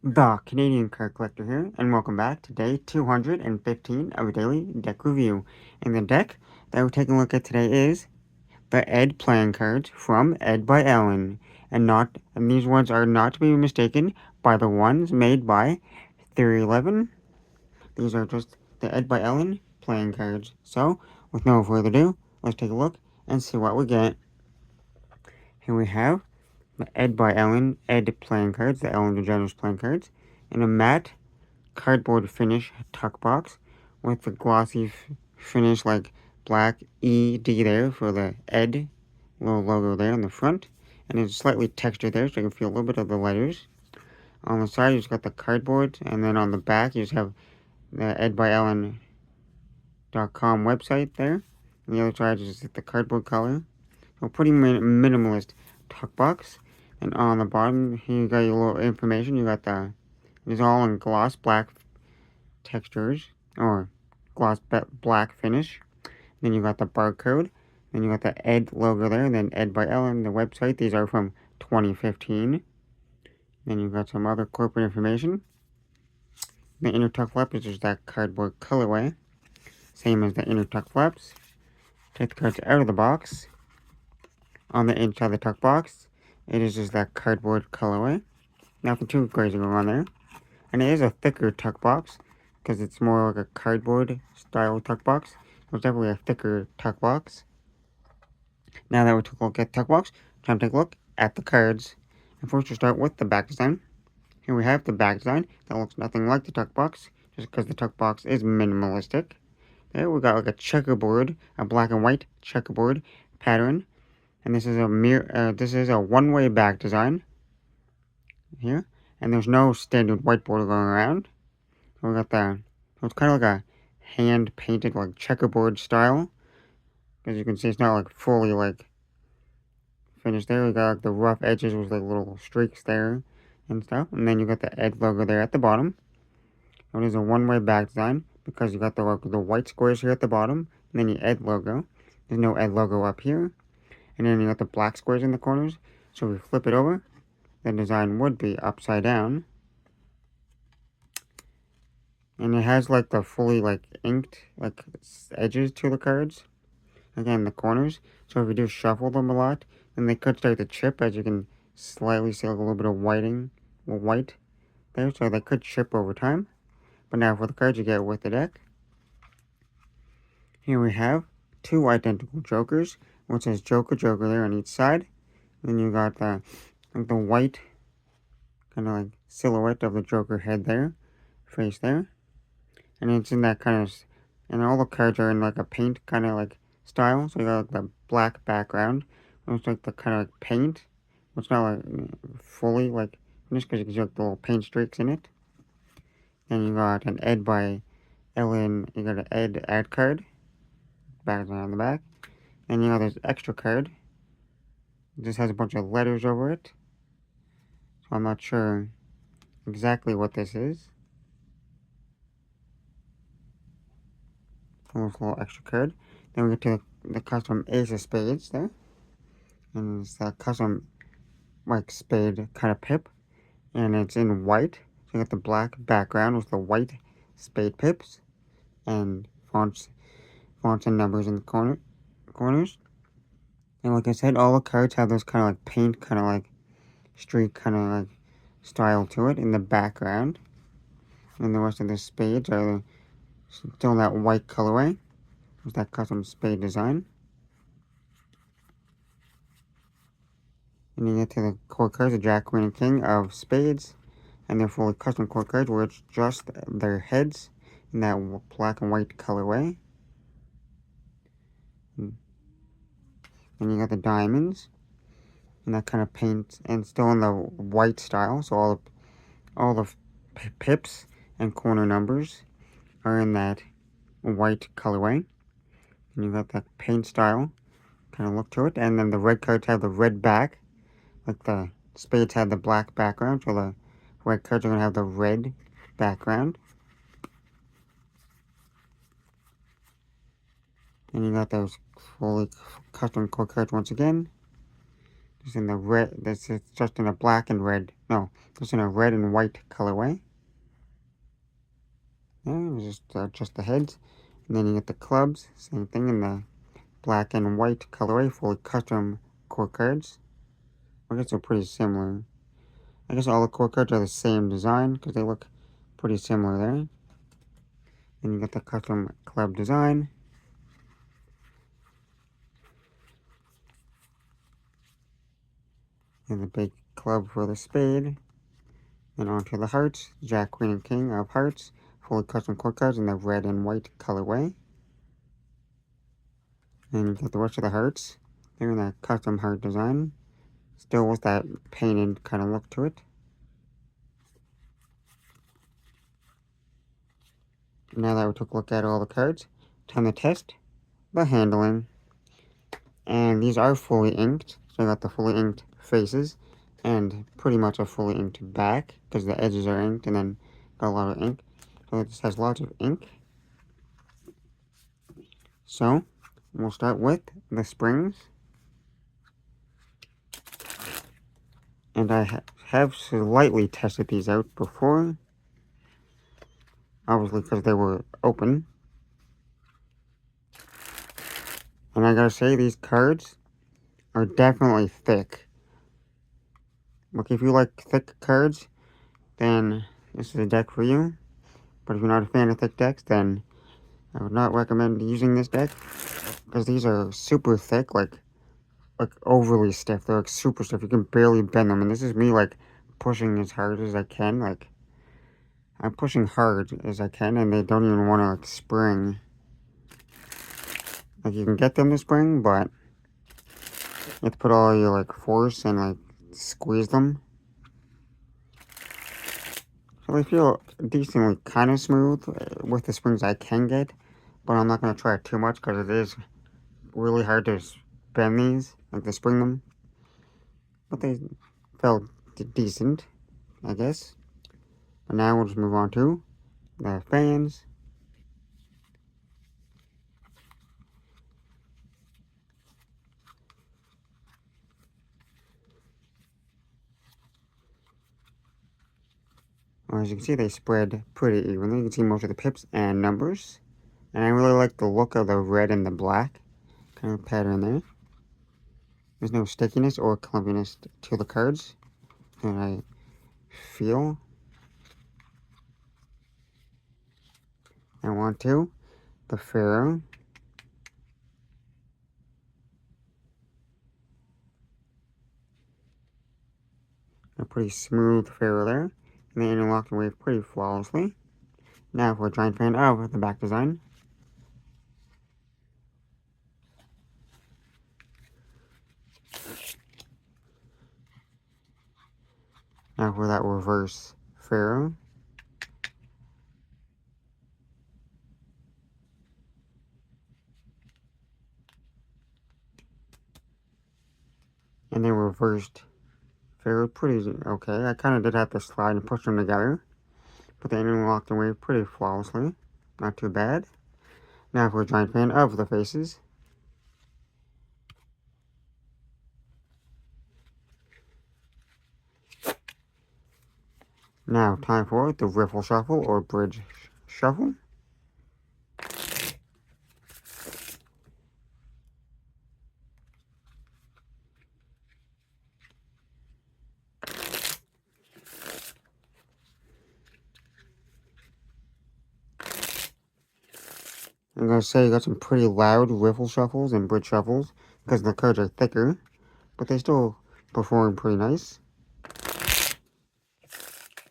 The Canadian Card Collector here, and welcome back to day 215 of a daily deck review. And the deck that we're taking a look at today is the Ed playing cards from EDbyellen, and these ones are not to be mistaken by the ones made by 311. These are just the EDbyellen playing cards. So, with no further ado, let's take a look and see what we get. Here we have the EDbyellen Ed playing cards, the Ellen DeGeneres playing cards, in a matte cardboard finish tuck box with the glossy finish like black ED there for the Ed little logo there in the front, and it's slightly textured there so you can feel a little bit of the letters. On the side you just got the cardboard, and then on the back you just have the edbyellen.com website there. And the other side is just the cardboard color. So pretty minimalist tuck box. And on the bottom here you got your little information. You got it's all in gloss black textures, or gloss black finish. Then you got the barcode. Then you got the Ed logo there. And then EDbyellen, the website. These are from 2015. Then you got some other corporate information. The inner tuck flap is just that cardboard colorway. Same as the inner tuck flaps. Take the cards out of the box. On the inside of the tuck box, it is just that cardboard colorway. Nothing too crazy going on there. And it is a thicker tuck box, because it's more like a cardboard style tuck box. So it's definitely a thicker tuck box. Now that we took a look at the tuck box, time to take a look at the cards. And first we'll start with the back design. Here we have the back design that looks nothing like the tuck box, just because the tuck box is minimalistic. There we got like a checkerboard, a black and white checkerboard pattern. And this is a one-way back design here, and there's no standard whiteboard going around. So we got so it's kind of like a hand-painted like checkerboard style. As you can see, it's not like fully like finished there. We got like the rough edges with like little streaks there and stuff, and then you got the Ed logo there at the bottom. So it is a one-way back design because you got the white squares here at the bottom, and then your Ed logo. There's no Ed logo up here. And then you got the black squares in the corners. So if we flip it over, the design would be upside down. And it has like the fully like inked like edges to the cards. Again, the corners. So if you do shuffle them a lot, then they could start to chip, as you can slightly see like a little bit of white there. So they could chip over time. But now for the cards you get with the deck. Here we have two identical jokers, which says Joker there on each side. Then you got the white kind of like silhouette of the Joker head there, face there, and it's in that kind of, and all the cards are in like a paint kind of like style. So you got like the black background, looks like the kind of like paint. It's not like fully like finished because you can see like the little paint streaks in it. Then you got an EDbyellen. You got an Ed ad card, back on the back. And you know there's extra card. It just has a bunch of letters over it. So I'm not sure exactly what this is. So a little extra card. Then we get to the custom Ace of Spades there. And it's that custom like spade kind of pip. And it's in white. So you got the black background with the white spade pips. And fonts and numbers in the corners. And like I said, all the cards have those kind of like paint, kind of like streak, kind of like style to it in the background. And the rest of the spades are still that white colorway. With that custom spade design. And you get to the core cards, the Jack, Queen, and King of Spades. And they're fully custom core cards where it's just their heads in that black and white colorway. And you got the diamonds and that kind of paint, and still in the white style. So all the pips and corner numbers are in that white colorway. And you got that paint style kind of look to it. And then the red cards have the red back, like the spades had the black background. So the red cards are going to have the red background. And you got those fully custom core cards once again. It's in the red. This is just in a black and red. No, it's in a red and white colorway. There, just the heads. And then you get the clubs. Same thing in the black and white colorway, fully custom core cards. I guess they're pretty similar. I guess all the core cards are the same design because they look pretty similar there. Then you get the custom club design. And the big club for the spade. Then onto the hearts, Jack, Queen, and King of Hearts, fully custom core cards in the red and white colorway. And you get the rest of the hearts. They're in that custom heart design. Still with that painted kind of look to it. Now that we took a look at all the cards, time to test the handling. And these are fully inked. So I got the fully inked faces and pretty much a fully inked back because the edges are inked and then got a lot of ink. So this has lots of ink. So we'll start with the springs. And I have slightly tested these out before. Obviously because they were open. And I gotta say, these cards are definitely thick. Look, if you like thick cards, then this is a deck for you. But if you're not a fan of thick decks, then I would not recommend using this deck. Because these are super thick, like overly stiff. They're like super stiff. You can barely bend them. And this is me like pushing as hard as I can. Like, I'm pushing hard as I can, and they don't even want to like spring. Like, you can get them to spring, but you have to put all your like force and like squeeze them. So they feel decently kind of smooth with the springs I can get, but I'm not going to try it too much because it is really hard to bend these, like to spring them. But they felt decent, I guess. But now we'll just move on to the fans. Well, as you can see, they spread pretty evenly. You can see most of the pips and numbers. And I really like the look of the red and the black kind of pattern there. There's no stickiness or clumpiness to the cards that I feel. I want to. The Pharaoh. A pretty smooth Pharaoh there. And they interlocked away pretty flawlessly. Now for a giant fan of the back design. Now for that reverse Pharaoh. And then reversed Pharaoh, pretty okay. I kind of did have to slide and push them together. But they interlocked away pretty flawlessly. Not too bad. Now for a giant fan of the faces. Now, time for the riffle shuffle or bridge shuffle. I'm going to say you got some pretty loud riffle shuffles and bridge shuffles because the cards are thicker, but they still perform pretty nice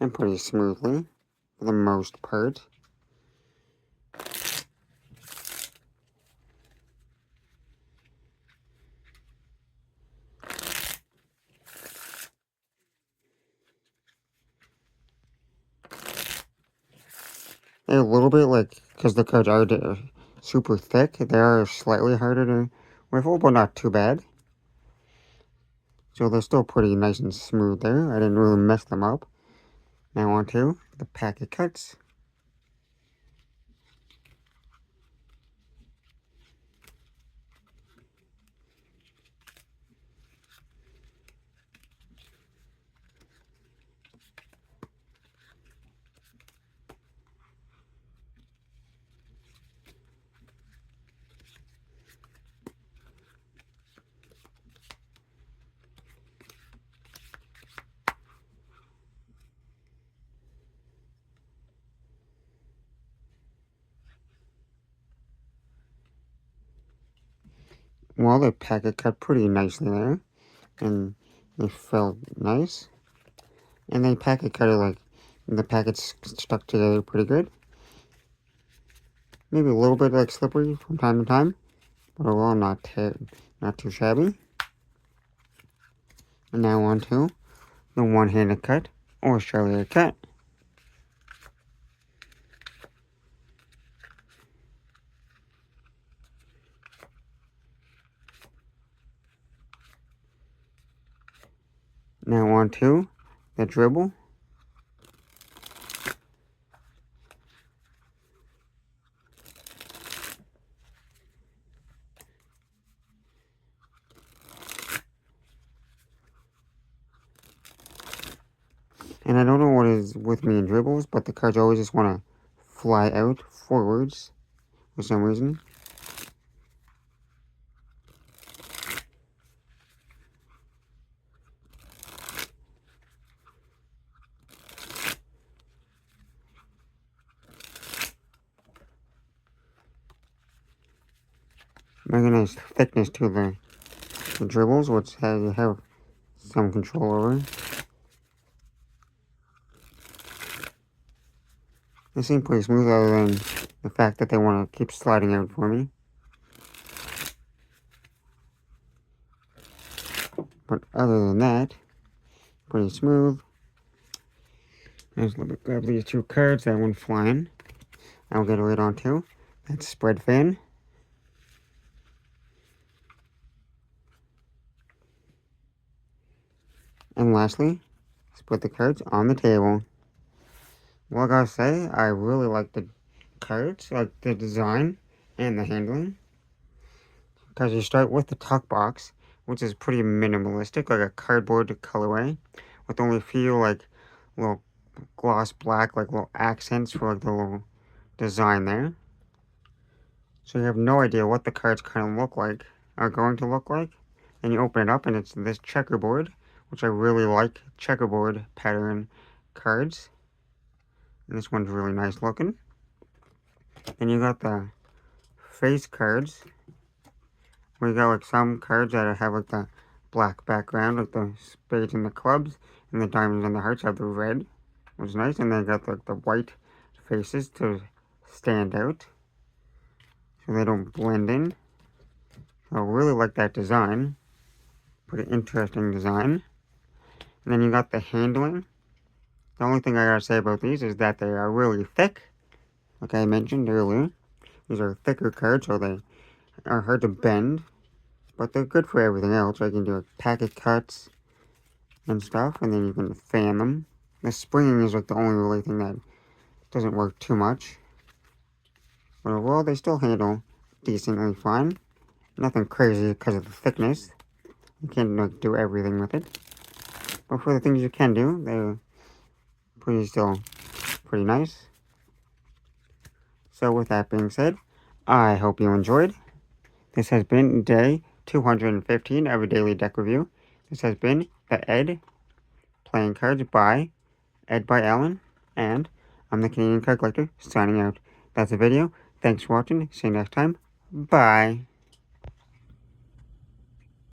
and pretty smoothly for the most part. And a little bit, like, because the cards are super thick, they are slightly harder to riffle, but not too bad. So they're still pretty nice and smooth there. I didn't really mess them up. Now on to the packet cuts. Well, the packet cut pretty nicely there, and they felt nice. And they packet cut it like the packets stuck together pretty good. Maybe a little bit like slippery from time to time, but overall not too shabby. And now on to the one-handed cut or Australia cut. Now on to the dribble. And I don't know what is with me in dribbles, but the cards always just want to fly out forwards for some reason. Make a nice thickness to the dribbles, which you have some control over. They seem pretty smooth other than the fact that they want to keep sliding out for me. But other than that, pretty smooth. Let's grab these two cards, that one flying. I'll get right onto that spread fan. And lastly, spread the cards on the table. Well, I gotta say, I really like the cards, like the design and the handling. Because you start with the tuck box, which is pretty minimalistic, like a cardboard colorway, with only a few like little gloss black, like little accents for like the little design there. So you have no idea what the cards kind of look like, are going to look like. And you open it up and it's this checkerboard, which I really like, checkerboard pattern cards. And this one's really nice looking. And you got the face cards, where you got like some cards that have like the black background, like the spades and the clubs, and the diamonds and the hearts have the red, which is nice. And then you got like the white faces to stand out, so they don't blend in. So I really like that design. Pretty interesting design. And then you got the handling. The only thing I gotta say about these is that they are really thick. Like I mentioned earlier, these are thicker cards, so they are hard to bend. But they're good for everything else. I can do packet cuts and stuff, and then you can fan them. The springing is like the only really thing that doesn't work too much. But overall, they still handle decently fine. Nothing crazy because of the thickness. You can't like, do everything with it. But for the things you can do, they're still pretty nice. So with that being said, I hope you enjoyed. This has been day 215 of a daily deck review. This has been the Ed playing cards by EDbyellen, and I'm the Canadian Card Collector signing out. That's the video. Thanks for watching. See you next time. Bye.